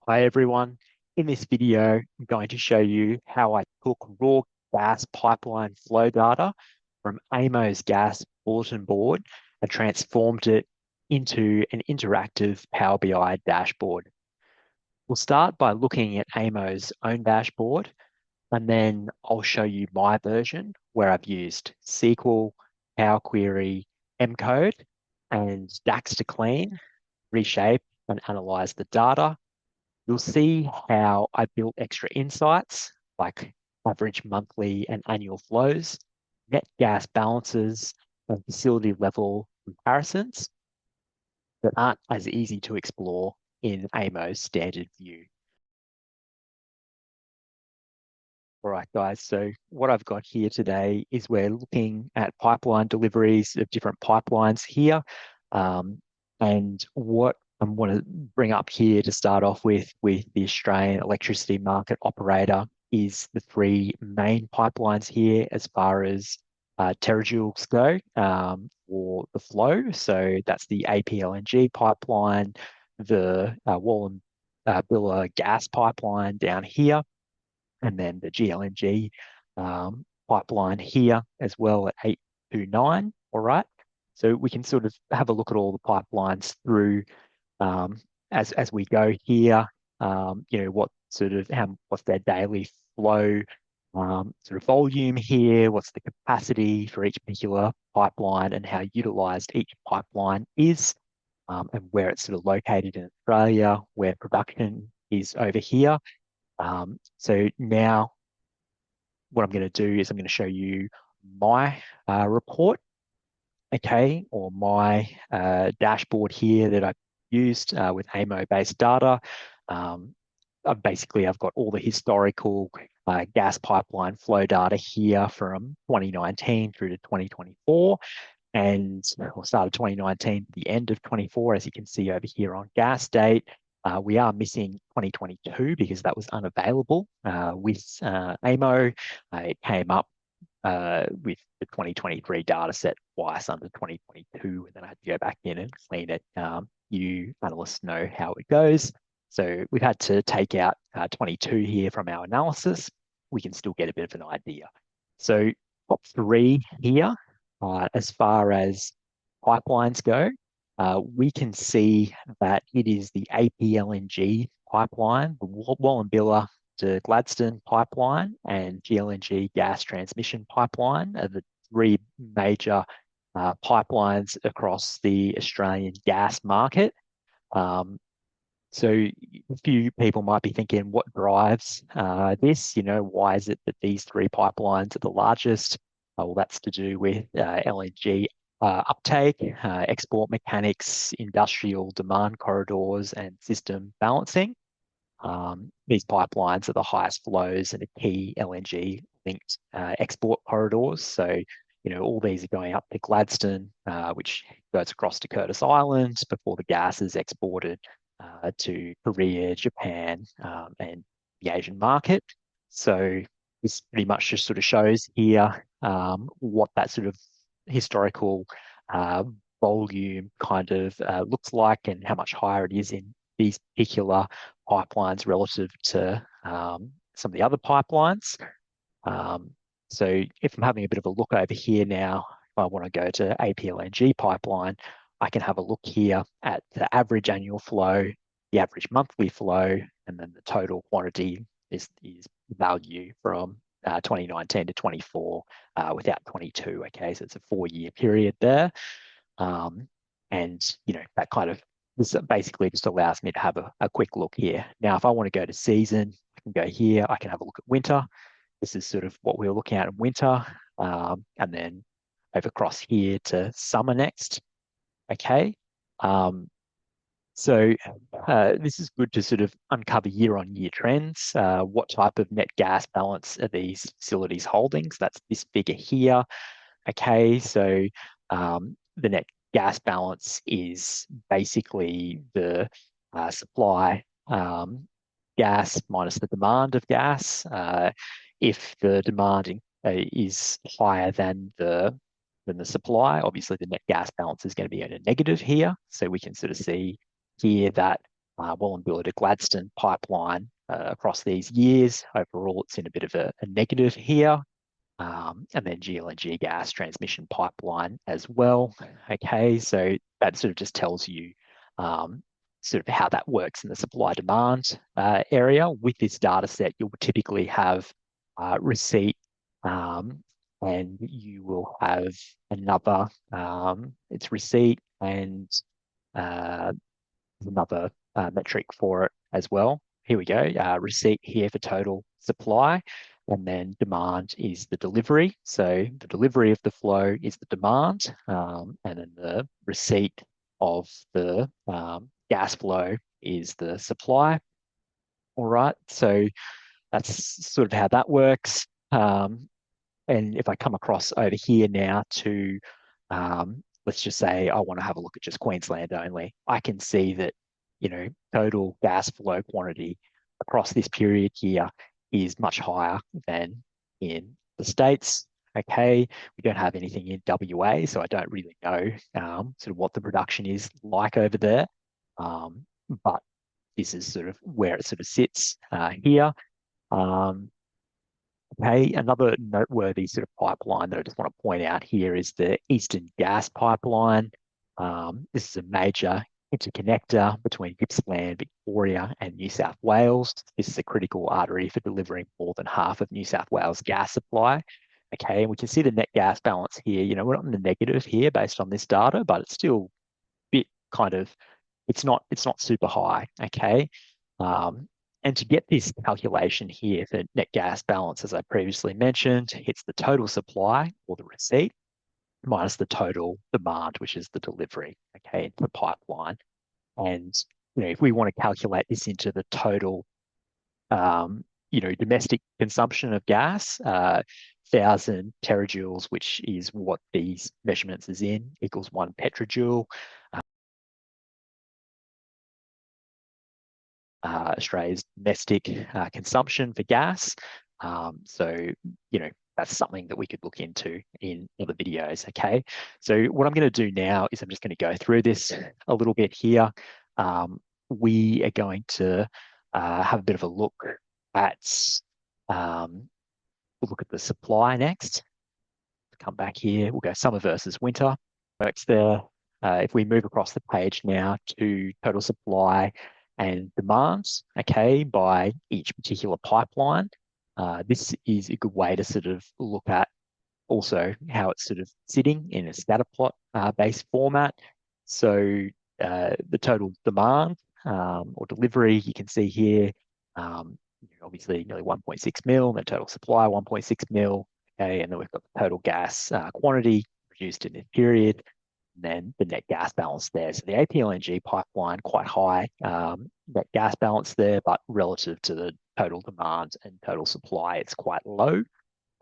Hi everyone. In this video, I'm going to show you how I took raw gas pipeline flow data from AEMO's gas bulletin board and transformed it into an interactive Power BI dashboard. We'll start by looking at AEMO's own dashboard, and then I'll show you my version where I've used SQL, Power Query, M-code, and DAX to clean, reshape, and analyze the data. You'll see how I built extra insights like average monthly and annual flows, net gas balances, and facility level comparisons that aren't as easy to explore in AEMO's standard view. All right, guys, so what I've got here today is we're looking at pipeline deliveries of different pipelines here. And what I want to bring up here to start off with the Australian electricity market operator is the three main pipelines here as far as terajoules go for the flow. So that's the APLNG pipeline, the Wallumbilla gas pipeline down here, and then the GLNG pipeline here as well at 829. All right. So we can sort of have a look at all the pipelines through as we go here. What sort of what's their daily flow sort of volume here, what's the capacity for each particular pipeline, and how utilized each pipeline is, and where it's sort of located in Australia, where production is over here. So now what I'm going to do is I'm going to show you my report, okay, or my dashboard here that I've used with AEMO-based data. I've got all the historical gas pipeline flow data here from 2019 through to 2024. And we'll start of 2019, the end of 24, as you can see over here on gas date. We are missing 2022 because that was unavailable with AEMO. It came up with the 2023 data set twice under 2022, and then I had to go back in and clean it. You analysts know how it goes. So we've had to take out 22 here from our analysis. We can still get a bit of an idea. So top three here, as far as pipelines go, we can see that it is the APLNG pipeline, the Wallumbilla to Gladstone pipeline, and GLNG gas transmission pipeline are the three major pipelines across the Australian gas market. So a few people might be thinking, what drives this? Why is it that these three pipelines are the largest? Well, that's to do with LNG uptake, export mechanics, industrial demand corridors, and system balancing. These pipelines are the highest flows and a key LNG linked export corridors. So, all these are going up to Gladstone, which goes across to Curtis Island before the gas is exported to Korea, Japan, and the Asian market. So this pretty much just sort of shows here what that sort of historical volume kind of looks like and how much higher it is in these particular pipelines relative to some of the other pipelines. So if I'm having a bit of a look over here now, if I want to go to APLNG pipeline, I can have a look here at the average annual flow, the average monthly flow, and then the total quantity is value from 2019 to 24 without 22. Okay, so it's a 4-year period there. And that kind of this basically just allows me to have a quick look here. Now, if I want to go to season, I can go here. I can have a look at winter. This is sort of what we're looking at in winter, and then over across here to summer next. Okay. So this is good to sort of uncover year-on-year trends. What type of net gas balance are these facilities holding? So that's this figure here. Okay, so the net gas balance is basically the supply gas minus the demand of gas. If the demand is higher than the supply, obviously the net gas balance is going to be at a negative here. So we can sort of see here that Wallumbilla to Gladstone pipeline across these years. Overall, it's in a bit of a negative here. And then GLNG gas transmission pipeline as well. Okay, so that sort of just tells you sort of how that works in the supply demand area. With this data set, you'll typically have receipt and you will have another, it's receipt and uh, another metric for it as well. Here we go. Receipt here for total supply, and then demand is the delivery. So the delivery of the flow is the demand, and then the receipt of the gas flow is the supply. All right. So that's sort of how that works. And if I come across over here now to, let's just say I want to have a look at just Queensland only, I can see that, total gas flow quantity across this period here is much higher than in the States. Okay, we don't have anything in WA, so I don't really know sort of what the production is like over there. But this is sort of where it sort of sits here. Um, Okay, another noteworthy sort of pipeline that I just want to point out here is the Eastern Gas Pipeline. This is a major interconnector between Gippsland, Victoria, and New South Wales. This is a critical artery for delivering more than half of New South Wales gas supply. Okay, and we can see the net gas balance here. We're not in the negative here based on this data, but it's still a bit kind of, it's not super high. Okay. Um, and to get this calculation here for net gas balance, as I previously mentioned, it's the total supply or the receipt minus the total demand, which is the delivery, okay, into the pipeline. And, if we want to calculate this into the total, domestic consumption of gas, 1,000 terajoules, which is what these measurements is in, equals 1 petrojoule. Australia's domestic consumption for gas. So, that's something that we could look into in other videos. Okay. So what I'm going to do now is I'm just going to go through this a little bit here. We are going to have a bit of a um, look at the supply next. Come back here. We'll go summer versus winter. Works there. If we move across the page now to total supply and demands, okay, by each particular pipeline, this is a good way to sort of look at also how it's sort of sitting in a scatter plot based format. So the total demand or delivery, you can see here, obviously nearly 1.6 mil, the total supply 1.6 mil, okay, and then we've got the total gas quantity produced in this period, and then the net gas balance there. So the APLNG pipeline quite high net gas balance there, but relative to the total demand and total supply, it's quite low.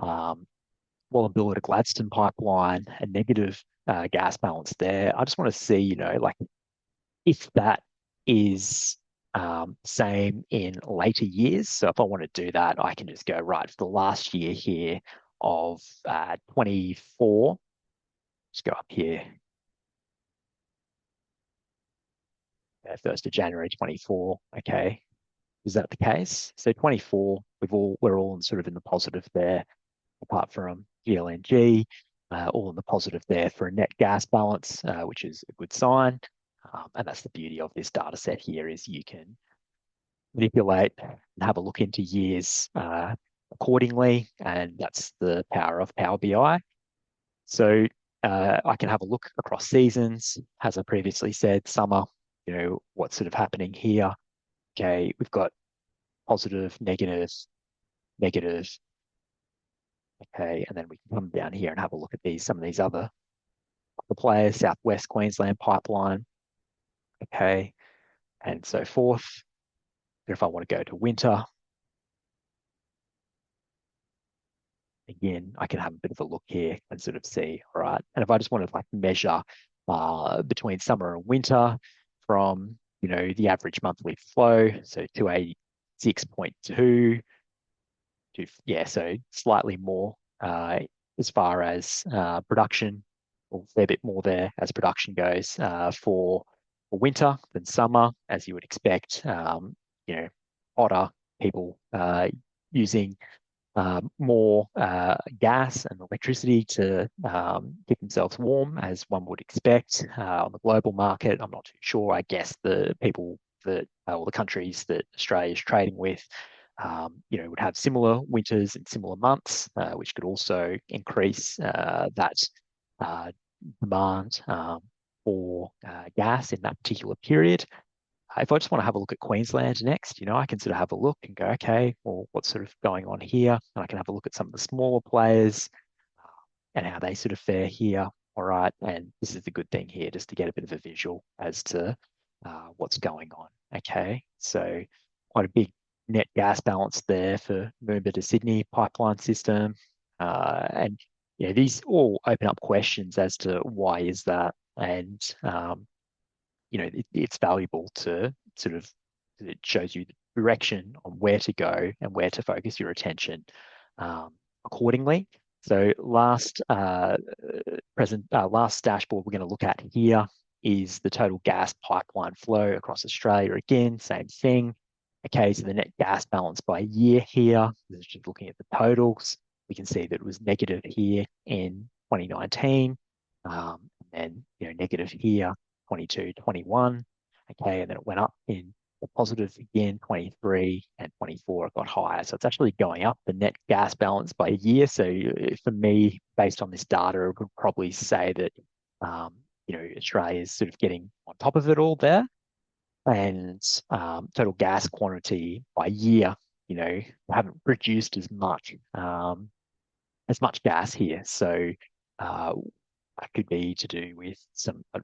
Wallumbilla to Gladstone pipeline, a negative gas balance there. I just want to see, like if that is same in later years. So if I want to do that, I can just go right for the last year here of 24. Just go up here. 1st of January 24. Okay. Is that the case? So 24, we're all sort of in the positive there, apart from GLNG, all in the positive there for a net gas balance, which is a good sign. And that's the beauty of this data set here is you can manipulate and have a look into years accordingly, and that's the power of Power BI. So I can have a look across seasons, as I previously said, summer, what's sort of happening here. Okay, we've got positive, negative, negative. Okay, and then we can come down here and have a look at some of these other players, Southwest Queensland Pipeline. Okay, and so forth. If I want to go to winter, again, I can have a bit of a look here and sort of see, all right. And if I just want to like measure between summer and winter from, the average monthly flow, so 286.2 to, yeah, so slightly more as far as production, or a fair bit more there as production goes for for winter than summer, as you would expect. You know, hotter people using more gas and electricity to keep themselves warm, as one would expect. On the global market, I'm not too sure. I guess the people that, or the countries that Australia is trading with, would have similar winters and similar months, which could also increase that uh, demand for gas in that particular period. If I just want to have a look at Queensland next, I can sort of have a look and go, okay, well, what's sort of going on here? And I can have a look at some of the smaller players and how they sort of fare here. All right. And this is the good thing here, just to get a bit of a visual as to what's going on. Okay. So quite a big net gas balance there for Moomba to Sydney pipeline system. And these all open up questions as to why is that? And it's valuable to sort of, it shows you the direction on where to go and where to focus your attention um, accordingly. So last dashboard we're going to look at here is the total gas pipeline flow across Australia. Again, same thing. Okay, so the net gas balance by year here, this is just looking at the totals. We can see that it was negative here in 2019, and then negative here 22, 21. Okay, and then it went up in the positive again, 23 and 24, it got higher. So it's actually going up the net gas balance by a year. So for me, based on this data, I would probably say that, Australia is sort of getting on top of it all there. And total gas quantity by year, haven't produced as much gas here. So uh, that could be to do with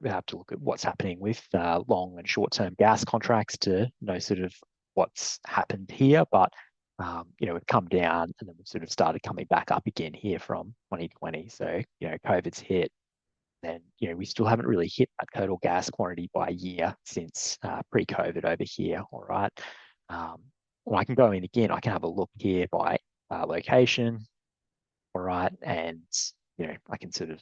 we have to look at what's happening with long and short-term gas contracts to know sort of what's happened here. But, we've come down and then we've sort of started coming back up again here from 2020. So, COVID's hit. Then, we still haven't really hit that total gas quantity by year since pre-COVID over here. All right. Well, I can go in again. I can have a look here by location. All right. And, I can sort of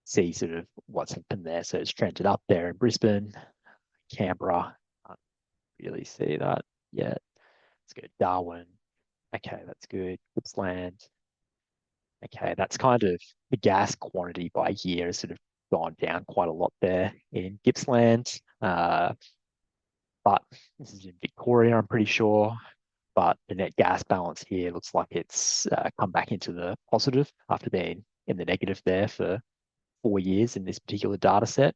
see sort of what's happened there. So it's trended up there in Brisbane, Canberra. Can't really see that yet. Let's go Darwin. Okay, that's good. Gippsland. Okay, that's kind of the gas quantity by year has sort of gone down quite a lot there in Gippsland. But this is in Victoria, I'm pretty sure. But the net gas balance here looks like it's come back into the positive after being in the negative there for 4 years in this particular data set.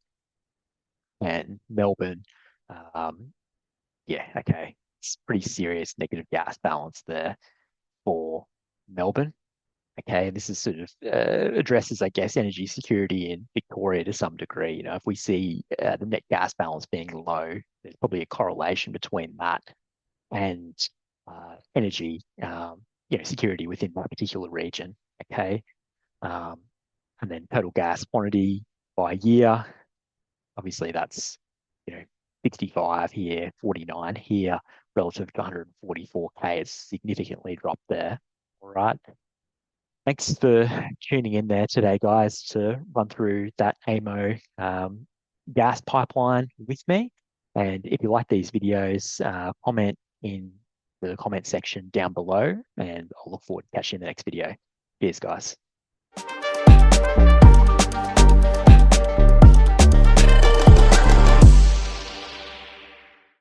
And Melbourne, um, yeah, okay, it's pretty serious negative gas balance there for Melbourne. Okay, this is sort of addresses, I guess, energy security in Victoria to some degree. If we see the net gas balance being low, there's probably a correlation between that and energy, security within that particular region. Okay, um, and then total gas quantity by year. Obviously, that's 65 here, 49 here, relative to 144K. It's significantly dropped there. All right. Thanks for tuning in there today, guys, to run through that AEMO gas pipeline with me. And if you like these videos, comment in the comment section down below, and I'll look forward to catching you in the next video. Cheers, guys.